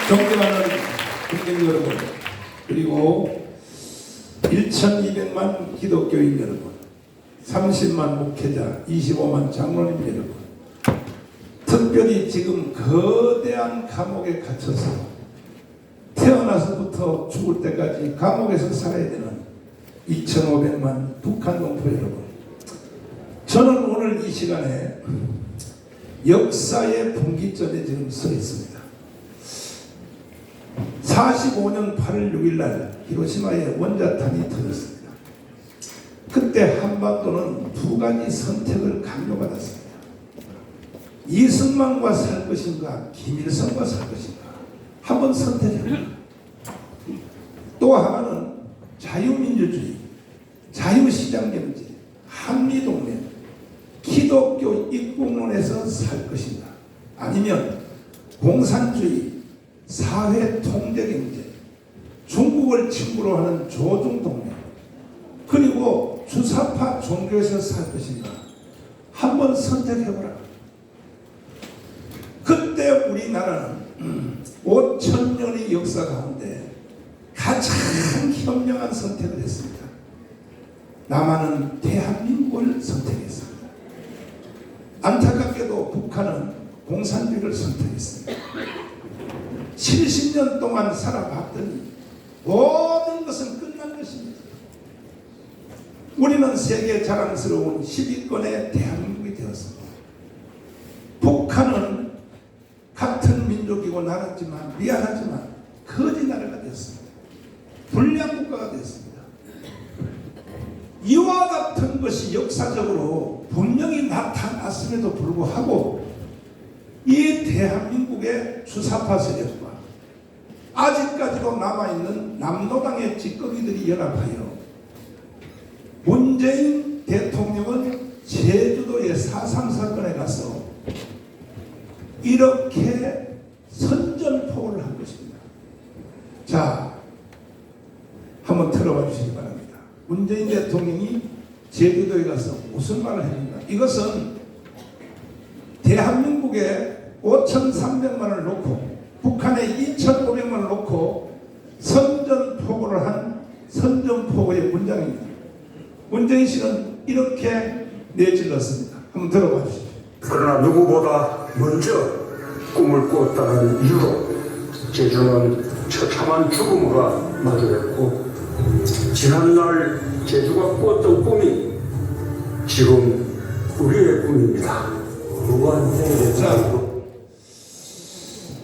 존경하는 국민 여러분, 그리고 1200만 기독교인 여러분, 30만 목회자, 25만 장로님 여러분, 특별히 지금 거대한 감옥에 갇혀서 태어나서부터 죽을 때까지 감옥에서 살아야 되는 2500만 북한 동포 여러분, 저는 오늘 이 시간에 역사의 분기점에 지금 서 있습니다. 45년 8월 6일 날 히로시마에 원자탄이 터졌습니다. 그때 한반도는 두 가지 선택을 강요받았습니다. 이승만과 살 것인가, 김일성과 살 것인가, 한번 선택해봅니다. 또 하나는 자유민주주의, 자유시장경제, 한미동맹, 기독교 입국론에서 살 것인가, 아니면 공산주의, 사회통제경제, 중국을 친구로 하는 조중동맹, 그리고 주사파 종교에서 살 것인가, 한번 선택해보라. 그때 우리나라는 5,000년의 역사 가운데 가장 현명한 선택을 했습니다. 남한은 대한민국을 선택했습니다. 안타깝게도 북한은 공산주의를 선택했습니다. 70년 동안 살아봤더니 모든 것은 끝난 것입니다. 우리는 세계 자랑스러운 10위권의 대한민국이 되었습니다. 북한은 같은 민족이고 나라지만 미안하지만 거지 나라가 됐습니다. 불량 국가가 됐습니다. 이와 같은 것이 역사적으로 분명히 나타났음에도 불구하고 이 대한민국의 주사파 세력과 아직까지도 남아있는 남노당의 찌꺼기들이 연합하여 문재인 대통령은 제주도의 4.3 사건에 가서 이렇게 선전포고를 한 것입니다. 자, 한번 들어봐 주시기 바랍니다. 문재인 대통령이 제주도에 가서 무슨 말을 했는가? 이것은 대한민국에 5,300만을 놓고 북한에 2,500만을 놓고 선전포고를 한 선전포고의 문장입니다. 문재인 씨는 이렇게 내질렀습니다. 한번 들어봐 주시죠. 그러나 누구보다 먼저 꿈을 꾸었다는 이유로 제주는 처참한 죽음과 마주했고, 지난날 제주가 꾸었던 꿈이 지금 우리의 꿈입니다. 자,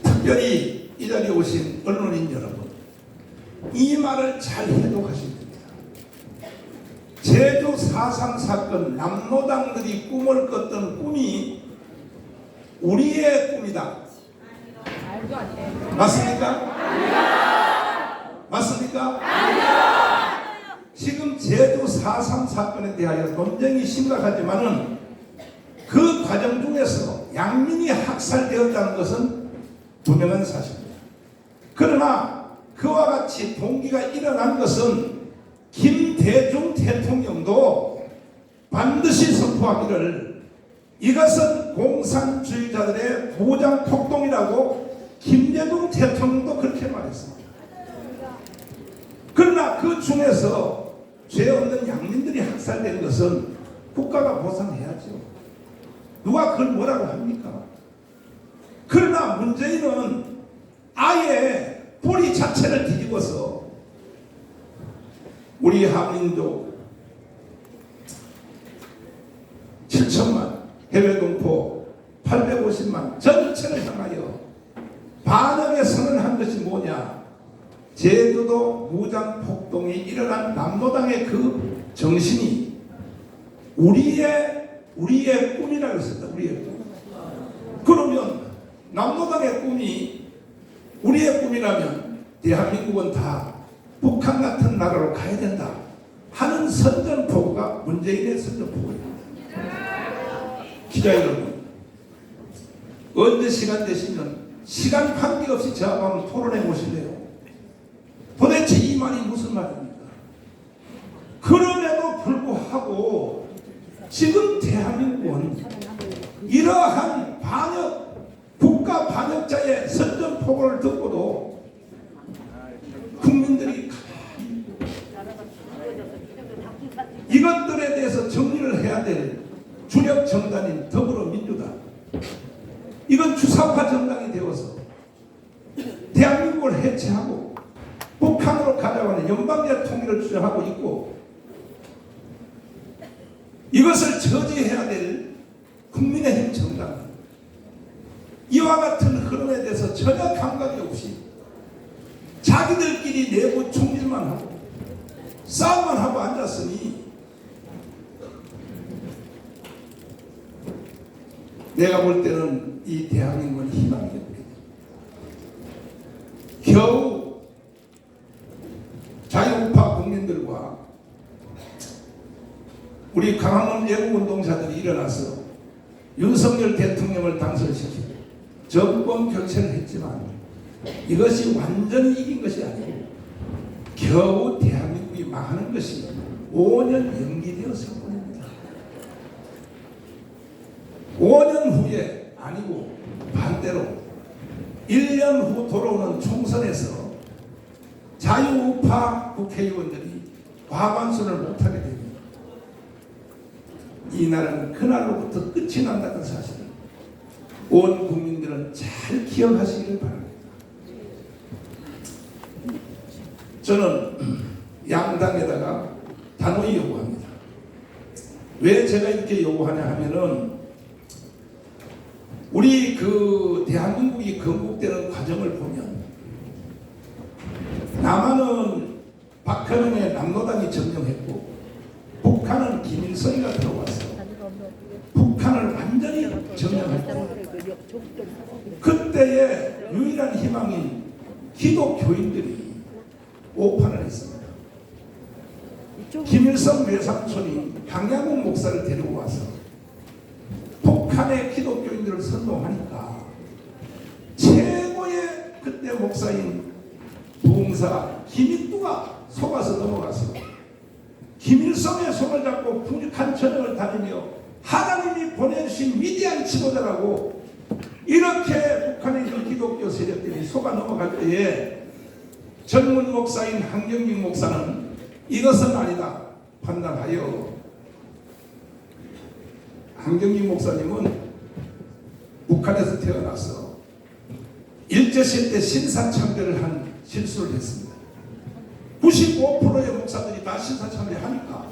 특별히 이 자리에 오신 언론인 여러분, 이 말을 잘 해독하셔야 됩니다. 제주 4.3 사건, 남노당들이 꿈을 꿨던 꿈이 우리의 꿈이다. 맞습니까? 맞습니까? 지금 제주 4.3 사건에 대하여 논쟁이 심각하지만은 그 과정 중에서 양민이 학살되었다는 것은 분명한 사실입니다. 그러나 그와 같이 동기가 일어난 것은 김대중 대통령도 반드시 선포하기를 이것은 공산주의자들의 무장폭동이라고 김대중 대통령도 그렇게 말했습니다. 그러나 그 중에서 죄 없는 양민들이 학살된 것은 국가가 보상해야죠. 누가 그걸 뭐라고 합니까? 그러나 문재인은 아예 뿌리 자체를 뒤집어서 우리 한민족 7천만, 해외 동포 850만 전체를 향하여 반역의 선언을 한 것이 뭐냐? 제주도 무장폭동이 일어난 남노당의 그 정신이 우리의 꿈이라고 했습니다. 우리의 꿈. 그러면 남노당의 꿈이 우리의 꿈이라면 대한민국은 다 북한 같은 나라로 가야 된다 하는 선전포고가 문재인의 선전포고입니다. 기자 여러분, 언제 시간 되시면 시간 관계없이 저하고 한번 토론해 보실래요? 도대체 이 말이 무슨 말입니까? 그럼에도 불구하고 지금 대한민국은 이러한 반역, 국가 반역자의 선전 포고를 듣고도 국민들이 이것들에 대해서 정리를 해야 될 주력 정당인 더불어민주당, 이건 주사파 정당이 되어서 대한민국을 해체하고 북한으로 가져가는 연방제 통일을 주장하고 있고, 이것을 저지해야 될 국민의힘 정당, 이와 같은 흐름에 대해서 전혀 감각이 없이 자기들끼리 내부 총질만 하고 싸움만 하고 앉았으니, 내가 볼 때는 이 대한민국은 희망이 없거든요. 겨우 자유우파 국민들과 우리 강화문 애국운동자들이 일어나서 윤석열 대통령을 당선시키고 정권 교체를 했지만, 이것이 완전히 이긴 것이 아니고 겨우 대한민국이 망하는 것이 5년 연기되었을 뿐입니다. 5년 후에, 아니고 반대로 1년 후 돌아오는 총선에서 자유우파 국회의원들이 과반수를 못하게 됩니다. 이 나라는 그날로부터 끝이 난다는 사실을 온 국민들은 잘 기억하시기를 바랍니다. 저는 양당에다가 단호히 요구합니다. 왜 제가 이렇게 요구하냐 하면은, 우리 대한민국이 건국되는 과정을 보면 남한은 박헌영의 남로당이 점령했고, 북한은 김일성이가 들어와서 북한을 완전히 점령했고, 그때의 유일한 희망인 기독교인들이 오판을 했습니다. 김일성 외삼촌이 강양옥 목사를 데리고 와서 북한의 기독교인들을 선동하니까 최고의 그때 목사인 부흥사 김익두가 속아서 넘어가서 김일성의 손을 잡고 북한 전역을 다니며 하나님이 보내주신 위대한 지도자라고 이렇게 북한의 그 기독교 세력들이 속아 넘어갈 때에 전문 목사인 한경직 목사는 이것은 아니다 판단하여, 한경직 목사님은 북한에서 태어나서 일제시대 때 신사참배를 한 실수를 했습니다. 95%의 목사들이 다 신사참배하니까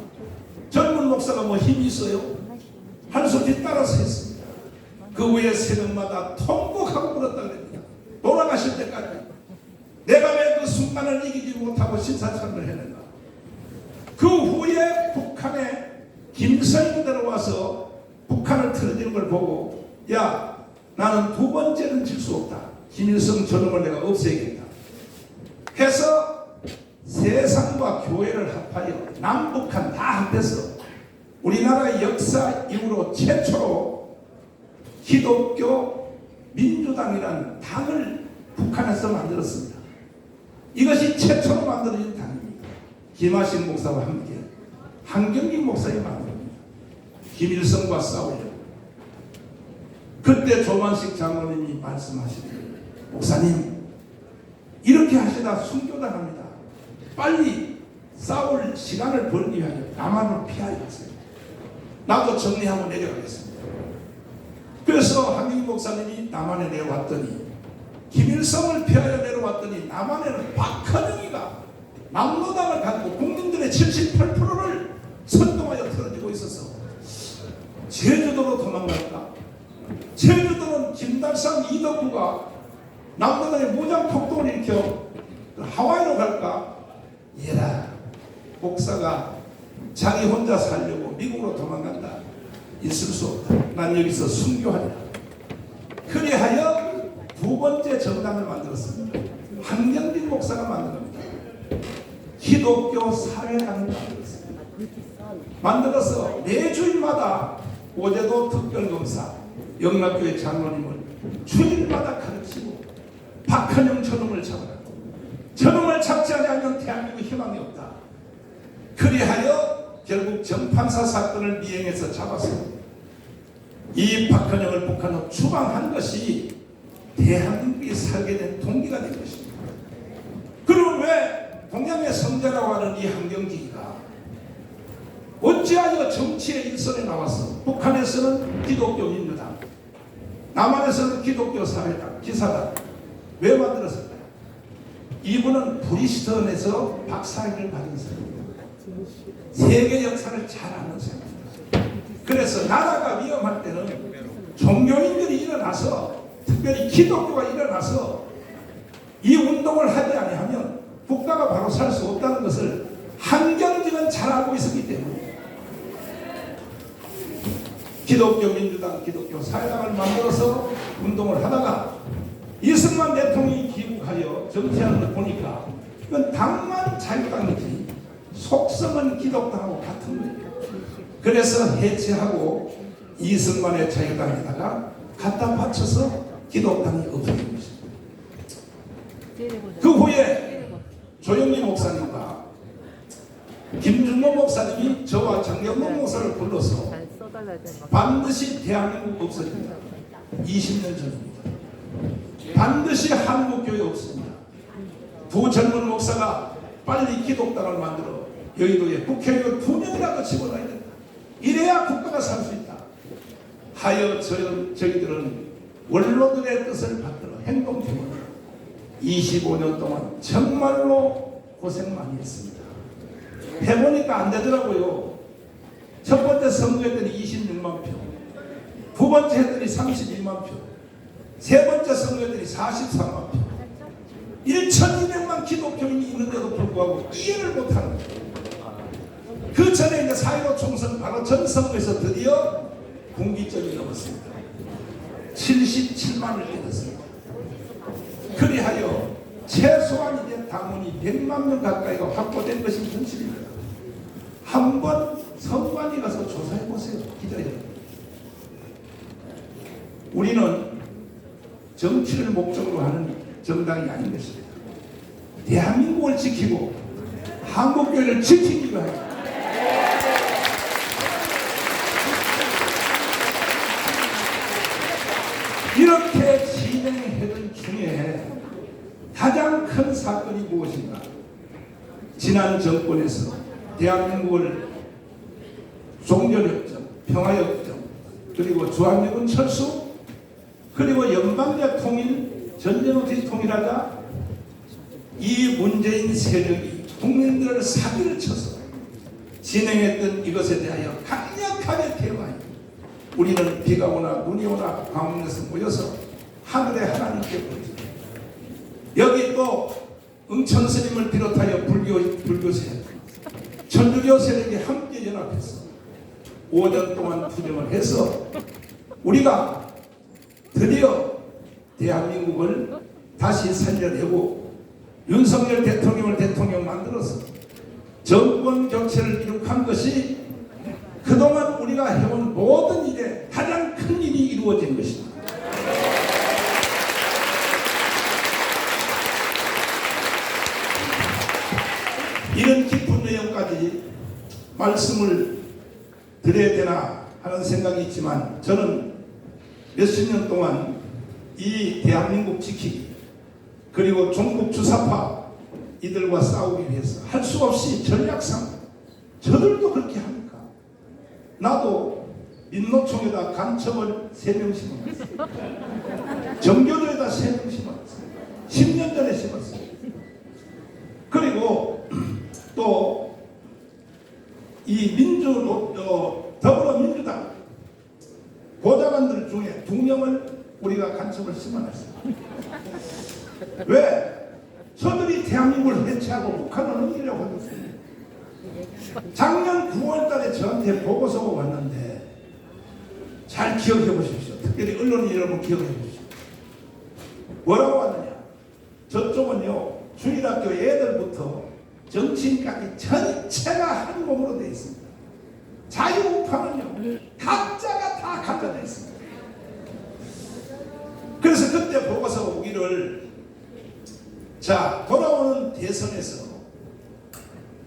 젊은 목사가 뭐 힘이 있어요? 한 소리 따라서 했습니다. 그 외에 새벽마다 통곡하고 그랬다 그럽니다. 돌아가실 때까지 내가 왜 그 순간을 이기지 못하고 신사참배를 했는가. 그 후에 북한에 김일성이 들어와서 북한을 틀어지는 걸 보고, 야, 나는 두 번째는 질 수 없다. 김일성 저놈을 내가 없애야겠다 해서 세상과 교회를 합하여 남북한 다 합해서 우리나라의 역사 이후로 최초로 기독교 민주당이라는 당을 북한에서 만들었습니다. 이것이 최초로 만들어진 당입니다. 김하신 목사와 함께 한경직 목사가 만듭니다. 김일성과 싸우려고. 그때 조만식 장로님이 말씀하시기를, 목사님 이렇게 하시다 순교당합니다. 빨리 싸울 시간을 벌기 위하여 남한으로 피하였어요. 나도 정리하고 내려가겠습니다. 그래서 한경직 목사님이 남한에 내려왔더니, 김일성을 피하여 내려왔더니 남한에는 박헌영이가 남로당을 가지고 국민들의 78%를 선동하여 틀어지고 있어서 제주도로 도망갈까? 제주도는 김달상 이덕구가 남로당의 무장폭동을 일으켜 하와이로 갈까? 얘라, 목사가 자기 혼자 살려고 미국으로 도망간다. 있을 수 없다. 난 여기서 순교하리라. 그리하여 두 번째 정당을 만들었습니다. 한경직 목사가 만든 겁니다. 기독교 사회당을 만들었습니다. 만들어서 매주일마다 오제도 특별검사, 영락교회 장로님을 주일마다 가르치고 박헌영 저놈을 잡아라. 저놈을 잡지 않으면 대한민국 희망이 없다. 그리하여 결국 정판사 사건을 미행해서 잡았습니다. 이 박헌영을 북한으로 추방한 것이 대한민국이 살게 된 동기가 된 것입니다. 그럼 왜 동양의 성자라고 하는 이 한경기가 어찌하여 정치의 일선에 나와서 북한에서는 기독교 민주당, 남한에서는 기독교 사회당, 기사당 왜 만들었을까요? 이분은 브리스턴에서 박사학위를 받은 사람입니다. 세계 역사를 잘 아는 사람입니다. 그래서 나라가 위험할 때는 종교인들이 일어나서, 특별히 기독교가 일어나서 이 운동을 하지 아니하면 국가가 바로 살 수 없다는 것을 한경직은 잘 알고 있었기 때문에 기독교 민주당, 기독교 사회당을 만들어서 운동을 하다가 이승만 대통령이 귀국하여 정치하는 걸 보니까 이건 당만 자유당이지 속성은 기독당하고 같은 거예요. 그래서 해체하고 이승만의 자유당에다가 갖다 바쳐서 기독당이 없어진 것입니다. 그 후에 조영민 목사님과 김준모 목사님이 저와 장경동 목사를 불러서 반드시 대한민국 없어진다. 20년 전입니다. 반드시 한국교회 없습니다. 두 젊은 목사가 빨리 기독당을 만들어 여의도에 국회의원 2명이라도 집어넣어야 된다. 이래야 국가가 살 수 있다. 하여 저희들은 원로들의 뜻을 받들어 행동팀을 25년 동안 정말로 고생 많이 했습니다. 해보니까 안 되더라고요. 첫 번째 선거했더니 26만 표, 두 번째 했더니 32만 표, 세 번째 선거했더니 44만 표, 1,200만 기독교인이 있는데도 불구하고 이해를 못하는 거예요. 그 전에 이제 4.15 총선 바로 전 선거에서 드디어 분기점이 넘었습니다. 77만을 깨졌습니다. 그리하여 최소한 이제 당원이 100만 명 가까이가 확보된 것이 현실입니다. 한번 선관위 가서 조사해 보세요. 기자 여러분. 우리는 정치를 목적으로 하는 정당이 아닌 것입니다. 대한민국을 지키고 한국교회를 지키기 위하여 이렇게 진행하던 중에 가장 큰 사건이 무엇인가? 지난 정권에서 대한민국을 종전협정, 평화협정, 그리고 주한미군 철수, 그리고 연방제 통일, 전쟁 없이 통일하자 이 문재인 세력이 국민들을 사기를 쳐서 진행했던 이것에 대하여 강력하게 대응하여 우리는 비가 오나 눈이 오나 광화문에서 모여서 하늘의 하나님께 부르짖고 여기 또 응천 스님을 비롯하여 불교 세력, 천주교 세력이 함께 연합해서 5년 동안 투쟁을 해서 우리가 드디어 대한민국을 다시 살려내고 윤석열 대통령을 대통령 만들어서 정권 교체를 이룩한 것이 그동안 우리가 해온 모든 일에 가장 큰 일이 이루어진 것입니다. 이런 깊은 내용까지 말씀을 드려야 되나 하는 생각이 있지만 저는 몇십 년 동안 이 대한민국 지키기 그리고 종북 주사파 이들과 싸우기 위해서 할 수 없이 전략상 저들도 그렇게 합니까? 나도 민노총에다 간첩을 3명 심었어요. 정교도에다 3명 심었어요. 10년 전에 심었어요. 그리고 또 이 더불어민주당 보좌관들 중에 2명을 우리가 간첩을 심어놨어요. 왜? 저들이 대한민국을 해체하고 북한을 넘기려고 하셨습니다. 작년 9월 달에 저한테 보고서가 왔는데 잘 기억해 보십시오. 특별히 언론인 여러분 기억해 보십시오. 뭐라고 왔느냐? 저쪽은요 주일학교 애들부터 정치인까지 전체가 한 몸으로 되어 있습니다. 자유우파는요 각자가 다 갖춰져 있습니다. 그래서 그때 보고서 오기를 자 돌아오는 대선에서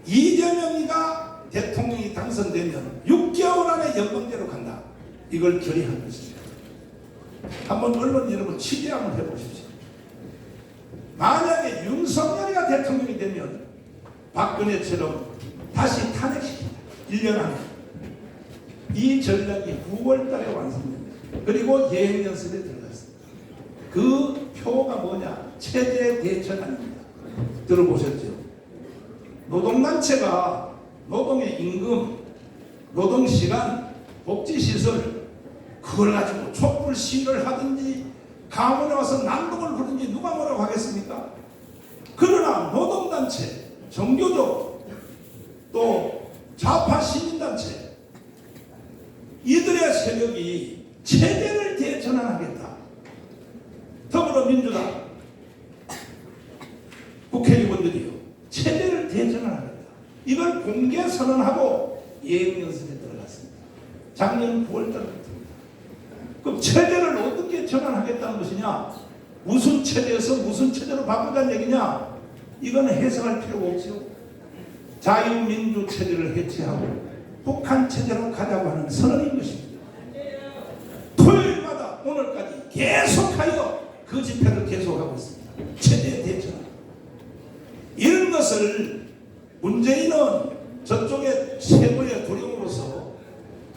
이재명이가 대통령이 당선되면 6개월 안에 연방제로 간다. 이걸 결의한 것입니다. 한번 언론 여러분 취재 한번 해보십시오. 만약에 윤석열이가 대통령이 되면 박근혜처럼 다시 탄핵시킨다. 1년 안에. 이 전략이 9월 달에 완성됩니다. 그리고 예행연습에 들어갔습니다. 그 표가 뭐냐? 체제 대전환입니다. 들어보셨죠? 노동단체가 노동의 임금, 노동시간, 복지시설 그걸 가지고 촛불 시위를 하든지 강원에 와서 난동을 부르든지 누가 뭐라고 하겠습니까? 그러나 노동단체, 정교조, 또 좌파 시민단체 이들의 세력이 체제를 대전환하겠다. 더불어민주당 국회의원들이요. 체제를 대전환하겠다. 이걸 공개 선언하고 예행연습에 들어갔습니다. 작년 9월달부터. 그럼 체제를 어떻게 전환하겠다는 것이냐? 무슨 체제에서 무슨 체제로 바꾸자는 얘기냐? 이건 해석할 필요가 없죠. 자유민주 체제를 해체하고 북한 체제로 가자고 하는 선언인 것입니다. 토요일마다 오늘까지 계속하여 그 집회를 계속하고 있습니다. 체제 대전환. 이런 것을 문재인은 저쪽의 세부의 두려움으로서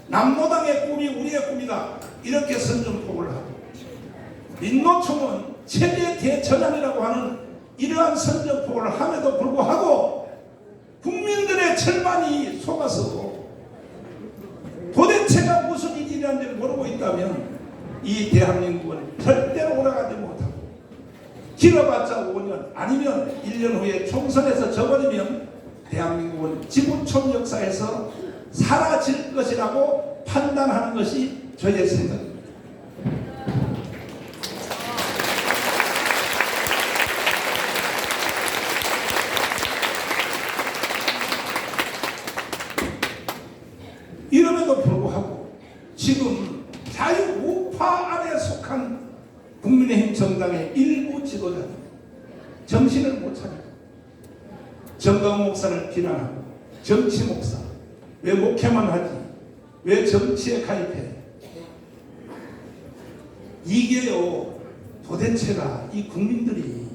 남노당의 꿈이 우리의 꿈이다 이렇게 선전포고를 하고 민노총은 체제 대전환이라고 하는 이러한 선전포고를 함에도 불구하고 국민들의 절반이 속아서 도대체가 무슨 일이라는지 모르고 있다면 이 대한민국은 절대로 올라가지 못하고 길어봤자 5년 아니면 1년 후에 총선에서 져버리면 대한민국은 지구촌 역사에서 사라질 것이라고 판단하는 것이 저의 생각입니다. 이럼에도 불구하고 지금 자유우파 안에 속한 국민의힘 정당의 일부 지도자들 정신을 못 차리고 정강 목사를 비난하고 정치 목사 왜 목회만 하지 왜 정치에 가입해 이게요 도대체가 이 국민들이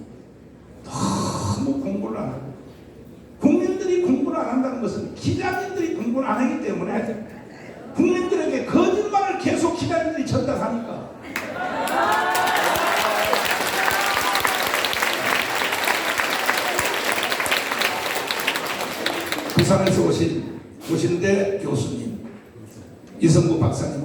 너무 공부를 안 하고 국민들이 공부를 안 한다는 것은 기자님들이 공부를 안 하기 때문에 국민들에게 거짓말을 계속 기자님들이 전달하니까 부산에서 오신 고신대 교수님 이성구 박사님